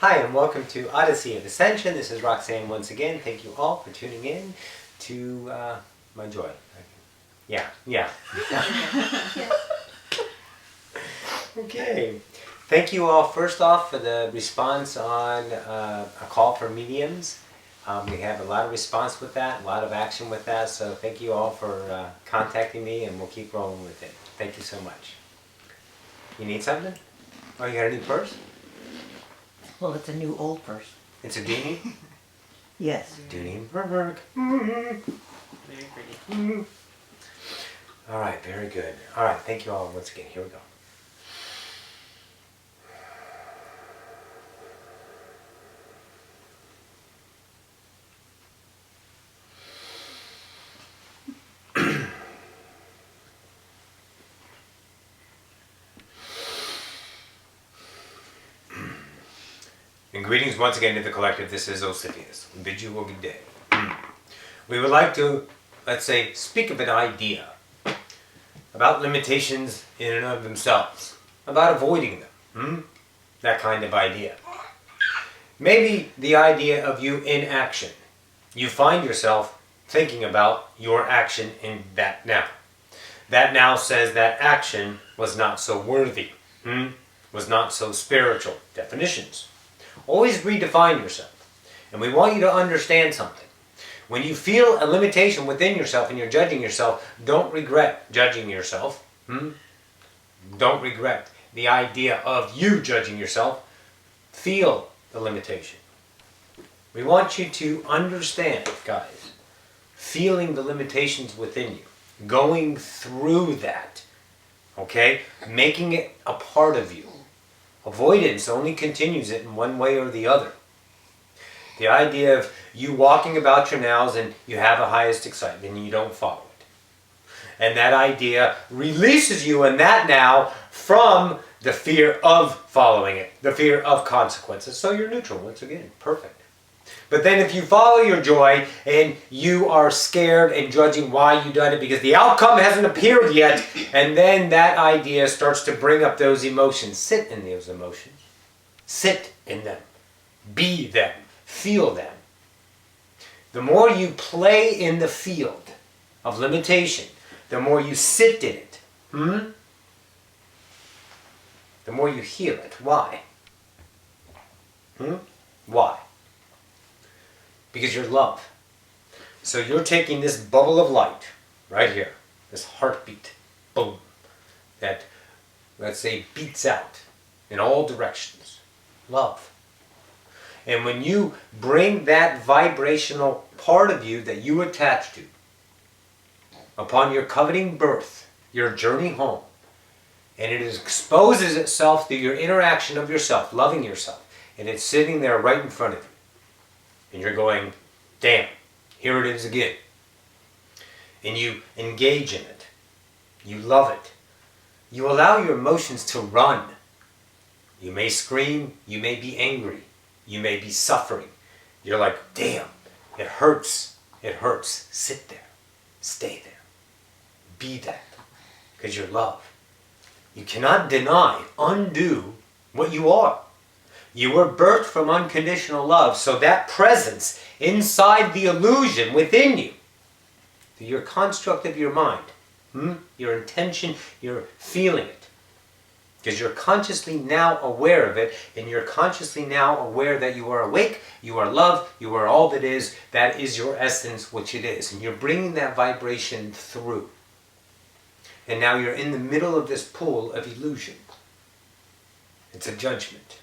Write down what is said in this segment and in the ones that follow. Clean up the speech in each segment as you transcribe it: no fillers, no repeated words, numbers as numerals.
Hi and welcome to Odyssey of Ascension. This is Roxanne once again. Thank you all for tuning in to my joy. Yeah. Okay. Thank you all first off for the response on a call for mediums. We have a lot of response with that, a lot of action with that, so thank you all for contacting me and we'll keep rolling with it. Thank you so much. You need something? Oh, you got a new purse? Well, it's a new old purse. It's a Dooney? Yes. Dooney Berg. Very pretty. All right, very good. All right, thank you all once again. Here we go. And greetings once again to the collective. This is Ocyphius. We bid you a good day. We would like to, let's say, speak of an idea about limitations in and of themselves, about avoiding them. That kind of idea. Maybe the idea of you in action. You find yourself thinking about your action in that now. That now says that action was not so worthy, was not so spiritual. Definitions. Always redefine yourself. And we want you to understand something. When you feel a limitation within yourself and you're judging yourself, don't regret judging yourself. Don't regret the idea of you judging yourself. Feel the limitation. We want you to understand, guys, feeling the limitations within you, going through that, okay? Making it a part of you. Avoidance only continues it in one way or the other. The idea of you walking about your nows and you have a highest excitement and you don't follow it. And that idea releases you in that now from the fear of following it, the fear of consequences. So you're neutral once again, perfect. But then if you follow your joy and you are scared and judging why you've done it because the outcome hasn't appeared yet, and then that idea starts to bring up those emotions. Sit in those emotions. Sit in them. Be them. Feel them. The more you play in the field of limitation, the more you sit in it, the more you heal it. Why? Why? Because you're love. So you're taking this bubble of light right here, this heartbeat, boom, that, let's say, beats out in all directions. Love. And when you bring that vibrational part of you that you attach to upon your coveting birth, your journey home, and it exposes itself through your interaction of yourself, loving yourself, and it's sitting there right in front of you. And you're going, damn, here it is again. And you engage in it. You love it. You allow your emotions to run. You may scream, you may be angry, you may be suffering. You're like, damn, it hurts. It hurts. Sit there. Stay there. Be that. Because you're love. You cannot deny, undo what you are. You were birthed from unconditional love, so that presence inside the illusion within you, through your construct of your mind, your intention, you're feeling it. Because you're consciously now aware of it, and you're consciously now aware that you are awake, you are love, you are all that is your essence, which it is. And you're bringing that vibration through. And now you're in the middle of this pool of illusion. It's a judgment.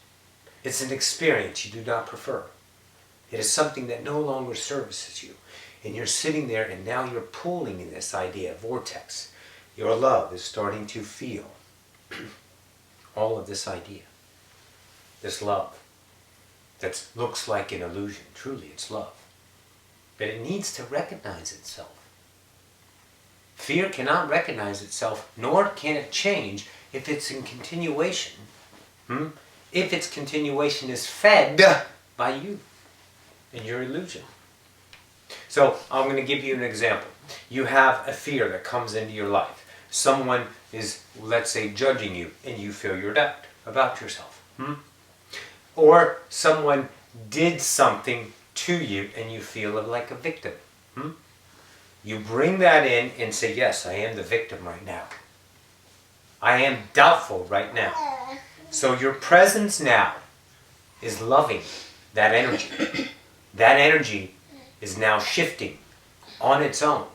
It's an experience you do not prefer. It is something that no longer services you. And you're sitting there and now you're pooling in this idea, vortex. Your love is starting to feel all of this idea. This love that looks like an illusion. Truly, it's love. But it needs to recognize itself. Fear cannot recognize itself, nor can it change if it's in continuation. If its continuation is fed by you and your illusion. So I'm going to give you an example. You have a fear that comes into your life. Someone is, let's say, judging you and you feel your doubt about yourself. or someone did something to you and you feel like a victim. You bring that in and say, yes, I am the victim right now. I am doubtful right now. So your presence now is loving that energy. That energy is now shifting on its own.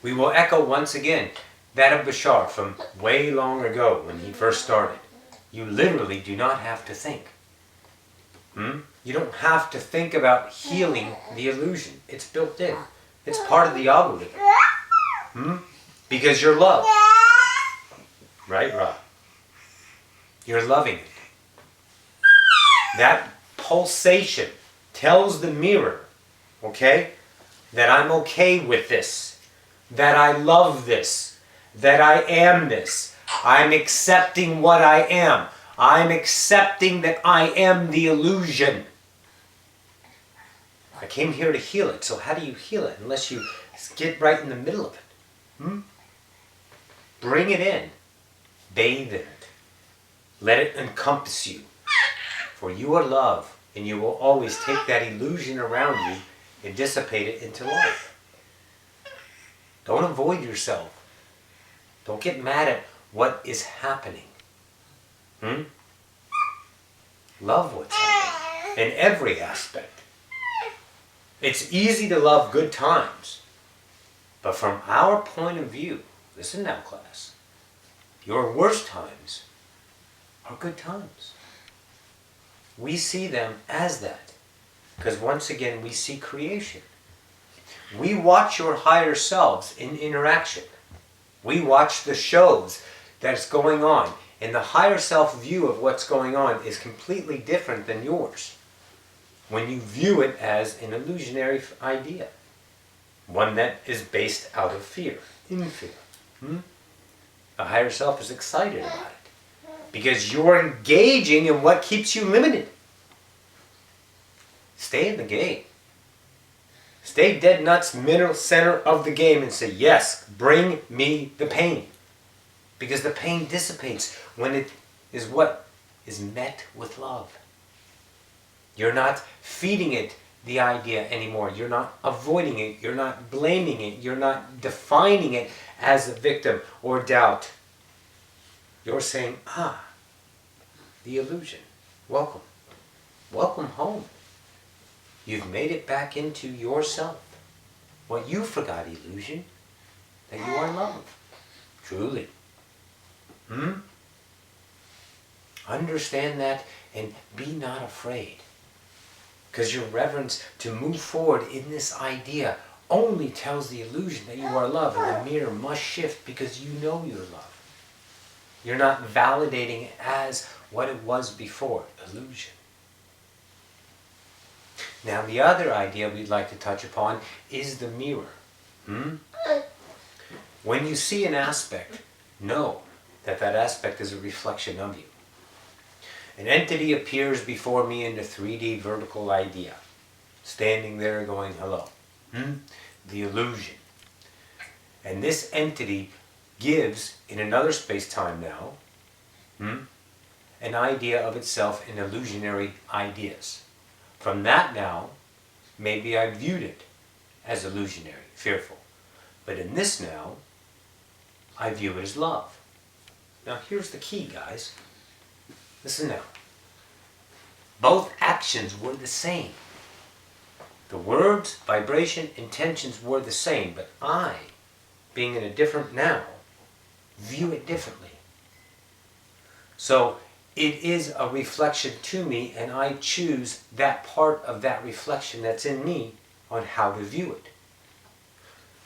We will echo once again that of Bashar from way long ago when he first started. You literally do not have to think. You don't have to think about healing the illusion. It's built in. It's part of the algorithm. Because you're love. Right, Rob? You're loving it. That pulsation tells the mirror, okay, that I'm okay with this, that I love this, that I am this. I'm accepting what I am. I'm accepting that I am the illusion. I came here to heal it, so how do you heal it unless you get right in the middle of it? Bring it in. Bathe in it. Let it encompass you. For you are love, and you will always take that illusion around you and dissipate it into life. Don't avoid yourself. Don't get mad at what is happening. Love what's happening in every aspect. It's easy to love good times, but from our point of view, listen now, class, your worst times are good times. We see them as that, because once again we see creation. We watch your higher selves in interaction. We watch the shows that's going on, and the higher self view of what's going on is completely different than yours when you view it as an illusionary idea, one that is based out of fear, in fear. The higher self is excited about it because you're engaging in what keeps you limited. Stay in the game. Stay dead nuts middle center of the game and say, yes, bring me the pain. Because the pain dissipates when it is what is met with love. You're not feeding it the idea anymore. You're not avoiding it. You're not blaming it. You're not defining it as a victim or doubt. You're saying, the illusion. Welcome. Welcome home. You've made it back into yourself. What you forgot, illusion, that you are love. Truly. Understand that and be not afraid. Because your reverence to move forward in this idea only tells the illusion that you are love, and the mirror must shift because you know you're love. You're not validating it as what it was before, illusion. Now the other idea we'd like to touch upon is the mirror. When you see an aspect, know that that aspect is a reflection of you. An entity appears before me in the 3D vertical idea, standing there going, hello. The illusion. And this entity gives, in another space-time now, an idea of itself in illusionary ideas. From that now, maybe I viewed it as illusionary, fearful. But in this now, I view it as love. Now here's the key, guys. Listen now. Both actions were the same. The words, vibration, intentions were the same, but I, being in a different now, view it differently. So it is a reflection to me, and I choose that part of that reflection that's in me on how to view it.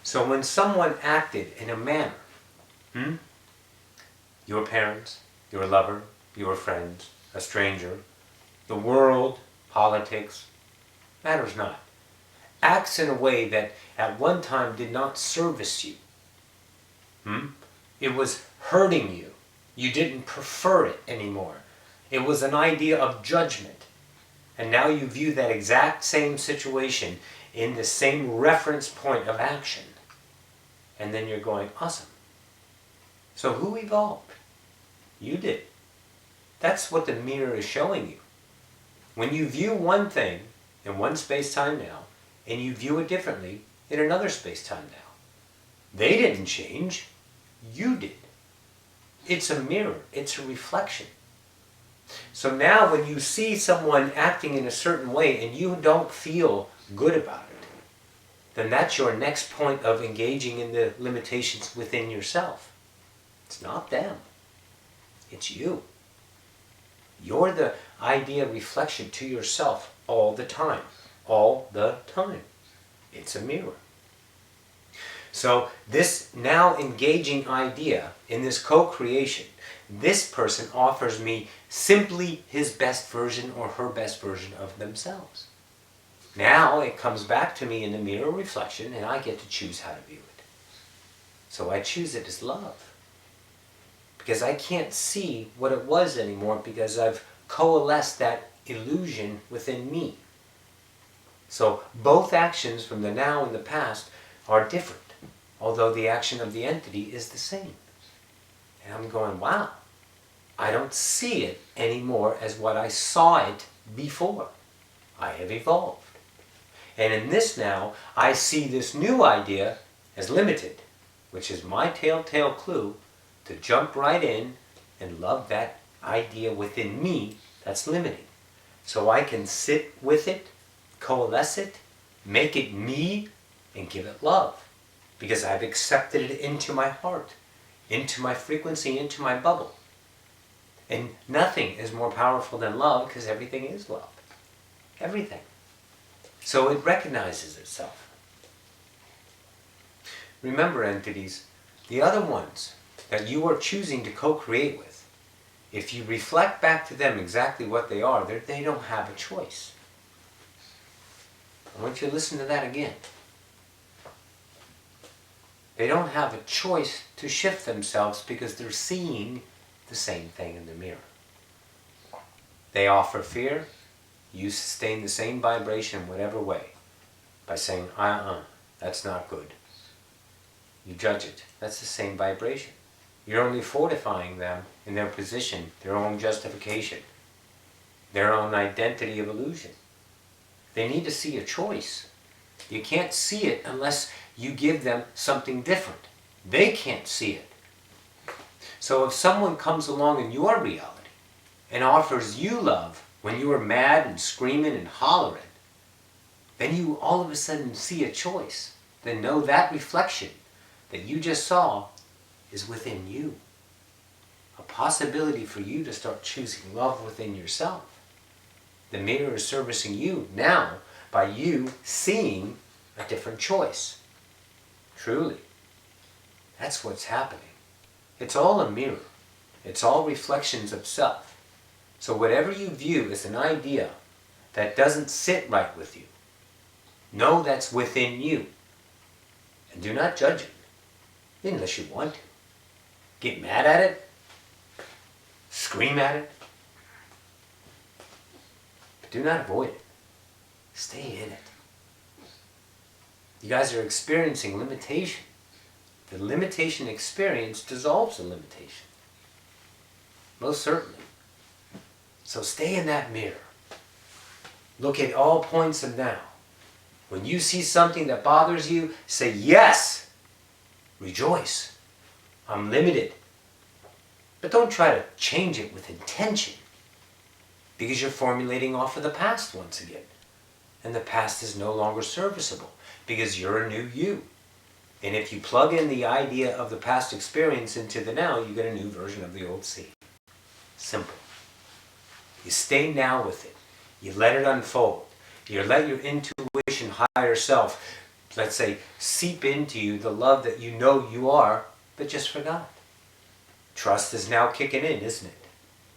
So when someone acted in a manner, your parents, your lover, your friends, a stranger, the world, politics, matters not, acts in a way that at one time did not service you. It was hurting you. You didn't prefer it anymore. It was an idea of judgment. And now you view that exact same situation in the same reference point of action. And then you're going, awesome. So who evolved? You did. That's what the mirror is showing you. When you view one thing in one space-time now, and you view it differently in another space-time now, they didn't change, you did. It's a mirror, it's a reflection. So now when you see someone acting in a certain way and you don't feel good about it, then that's your next point of engaging in the limitations within yourself. It's not them, it's you. You're the idea reflection to yourself all the time. All the time. It's a mirror. So this now engaging idea in this co-creation, this person offers me simply his best version or her best version of themselves. Now it comes back to me in the mirror reflection and I get to choose how to view it. So I choose it as love. Because I can't see what it was anymore because I've coalesced that illusion within me. So both actions from the now and the past are different, although the action of the entity is the same. And I'm going, wow, I don't see it anymore as what I saw it before. I have evolved. And in this now, I see this new idea as limited, which is my telltale clue to jump right in and love that idea within me that's limiting. So I can sit with it, coalesce it, make it me, and give it love. Because I've accepted it into my heart, into my frequency, into my bubble. And nothing is more powerful than love because everything is love. Everything. So it recognizes itself. Remember, entities, the other ones that you are choosing to co-create with, if you reflect back to them exactly what they are, they don't have a choice. I want you to listen to that again. They don't have a choice to shift themselves because they're seeing the same thing in the mirror. They offer fear, you sustain the same vibration in whatever way by saying, that's not good. You judge it. That's the same vibration. You're only fortifying them in their position, their own justification, their own identity of illusion. They need to see a choice. You can't see it unless you give them something different. They can't see it. So if someone comes along in your reality and offers you love when you are mad and screaming and hollering, then you all of a sudden see a choice. Then know that reflection that you just saw is within you. A possibility for you to start choosing love within yourself. The mirror is servicing you now by you seeing a different choice. Truly. That's what's happening. It's all a mirror. It's all reflections of self. So whatever you view as an idea that doesn't sit right with you, know that's within you. And do not judge it, unless you want to. Get mad at it, scream at it, but do not avoid it. Stay in it. You guys are experiencing limitation. The limitation experience dissolves the limitation. Most certainly. So stay in that mirror. Look at all points of now. When you see something that bothers you, say yes. Rejoice. I'm limited. But don't try to change it with intention. Because you're formulating off of the past once again. And the past is no longer serviceable. Because you're a new you. And if you plug in the idea of the past experience into the now, you get a new version of the old seed. Simple. You stay now with it. You let it unfold. You let your intuition, higher self, let's say, seep into you the love that you know you are, but just forgot. Trust is now kicking in, isn't it?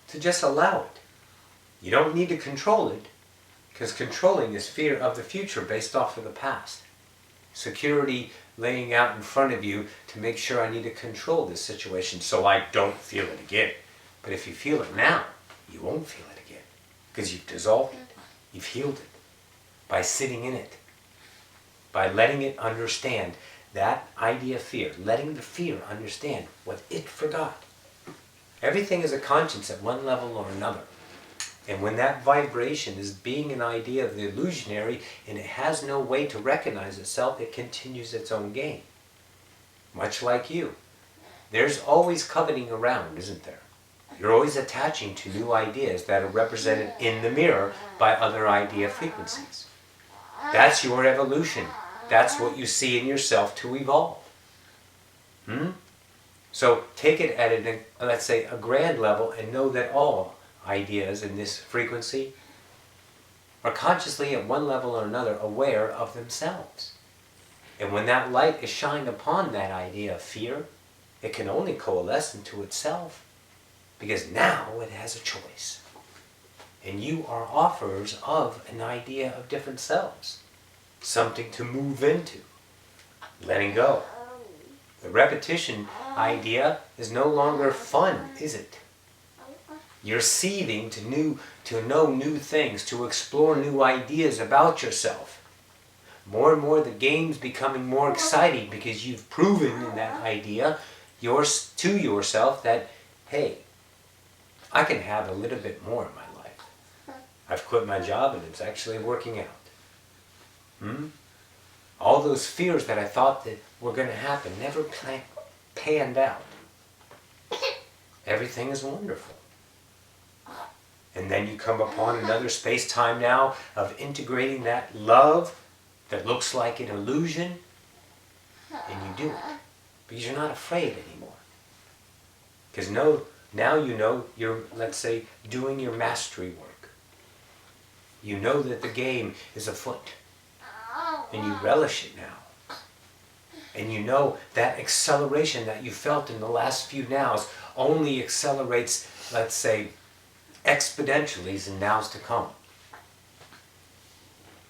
To just allow it. You don't need to control it, because controlling is fear of the future based off of the past. Security laying out in front of you to make sure I need to control this situation so I don't feel it again. But if you feel it now, you won't feel it again. Because you've dissolved it. You've healed it. By sitting in it. By letting it understand that idea of fear. Letting the fear understand what it forgot. Everything is a conscience at one level or another. And when that vibration is being an idea of the illusionary and it has no way to recognize itself, it continues its own game. Much like you. There's always coveting around, isn't there? You're always attaching to new ideas that are represented in the mirror by other idea frequencies. That's your evolution. That's what you see in yourself to evolve. So take it at let's say, a grand level and know that all ideas in this frequency are consciously at one level or another aware of themselves. And when that light is shined upon that idea of fear, it can only coalesce into itself, because now it has a choice. And you are offerers of an idea of different selves, something to move into, letting go. The repetition idea is no longer fun, is it? You're seething to know new things, to explore new ideas about yourself. More and more the game's becoming more exciting because you've proven in that idea to yourself that, hey, I can have a little bit more in my life. I've quit my job and it's actually working out. All those fears that I thought that were going to happen never panned out. Everything is wonderful. And then you come upon another space-time now of integrating that love that looks like an illusion, and you do it. Because you're not afraid anymore. Because now you know you're, let's say, doing your mastery work. You know that the game is afoot. And you relish it now. And you know that acceleration that you felt in the last few nows only accelerates, let's say, exponentially in nows to come.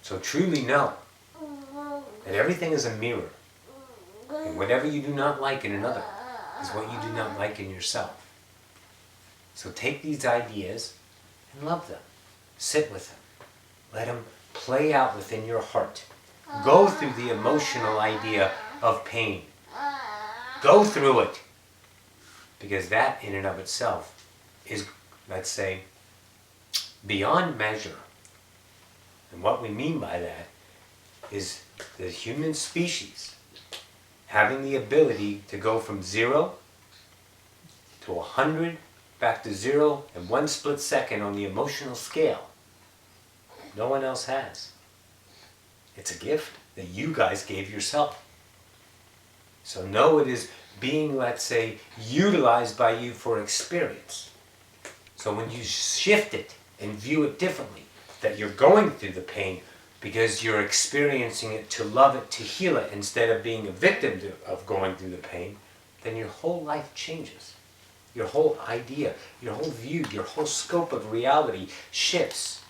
So truly know that everything is a mirror. And whatever you do not like in another is what you do not like in yourself. So take these ideas and love them. Sit with them. Let them play out within your heart. Go through the emotional idea of pain. Go through it. Because that in and of itself is, let's say, beyond measure. And what we mean by that is the human species having the ability to go from 0 to 100, back to 0 in one split second on the emotional scale. No one else has. It's a gift that you guys gave yourself. So know it is being, let's say, utilized by you for experience. So when you shift it and view it differently, that you're going through the pain because you're experiencing it to love it, to heal it, instead of being a victim of going through the pain, then your whole life changes. Your whole idea, your whole view, your whole scope of reality shifts.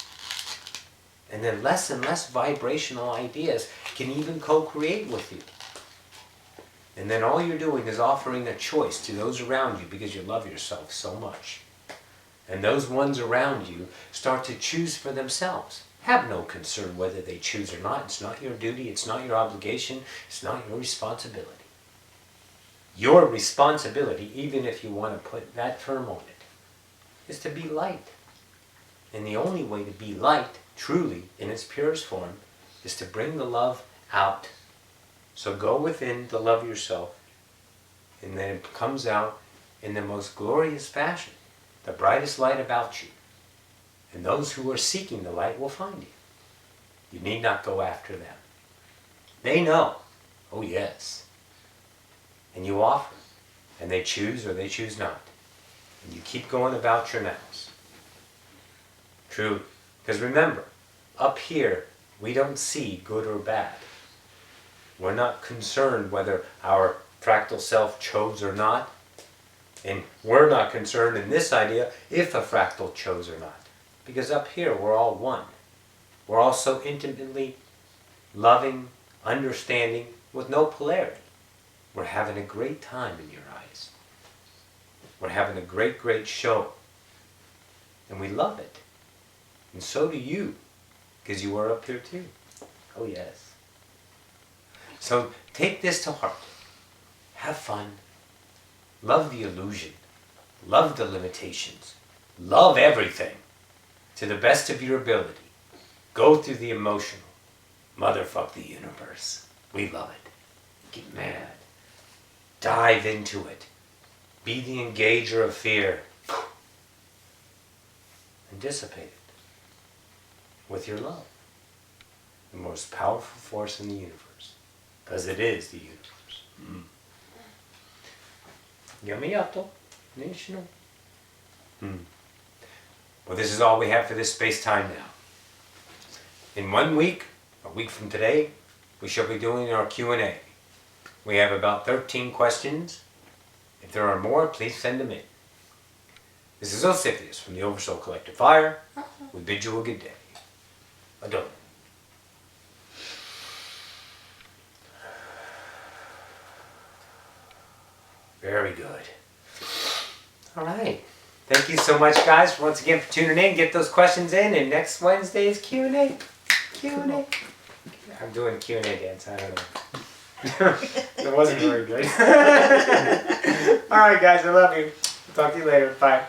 And then less and less vibrational ideas can even co-create with you. And then all you're doing is offering a choice to those around you because you love yourself so much. And those ones around you start to choose for themselves. Have no concern whether they choose or not. It's not your duty, it's not your obligation, it's not your responsibility. Your responsibility, even if you want to put that term on it, is to be light. And the only way to be light, truly, in its purest form, is to bring the love out. So go within to love yourself, and then it comes out in the most glorious fashion, the brightest light about you. And those who are seeking the light will find you. You need not go after them. They know. Oh yes. And you offer. And they choose or they choose not. And you keep going about your nows. True. Because remember, up here, we don't see good or bad. We're not concerned whether our fractal self chose or not. And we're not concerned in this idea if a fractal chose or not. Because up here, we're all one. We're all so intimately loving, understanding, with no polarity. We're having a great time in your eyes. We're having a great, great show. And we love it. And so do you, because you are up here too. Oh yes. So take this to heart. Have fun. Love the illusion. Love the limitations. Love everything. To the best of your ability. Go through the emotional. Motherfuck the universe. We love it. Get mad. Dive into it. Be the engager of fear. And dissipate it. With your love. The most powerful force in the universe. Because it is the universe. Yamiyato. National. Well, this is all we have for this space-time now. In 1 week, a week from today, we shall be doing our Q&A. We have about 13 questions. If there are more, please send them in. This is Ocyphius from the Oversoul Collective Fire. We bid you a good day. Adon. Very good. All right. Thank you so much, guys, once again for tuning in. Get those questions in, and next Wednesday is Q&A. Q&A. I'm doing Q&A dance. I don't know. It wasn't very good. All right, guys. I love you. Talk to you later. Bye.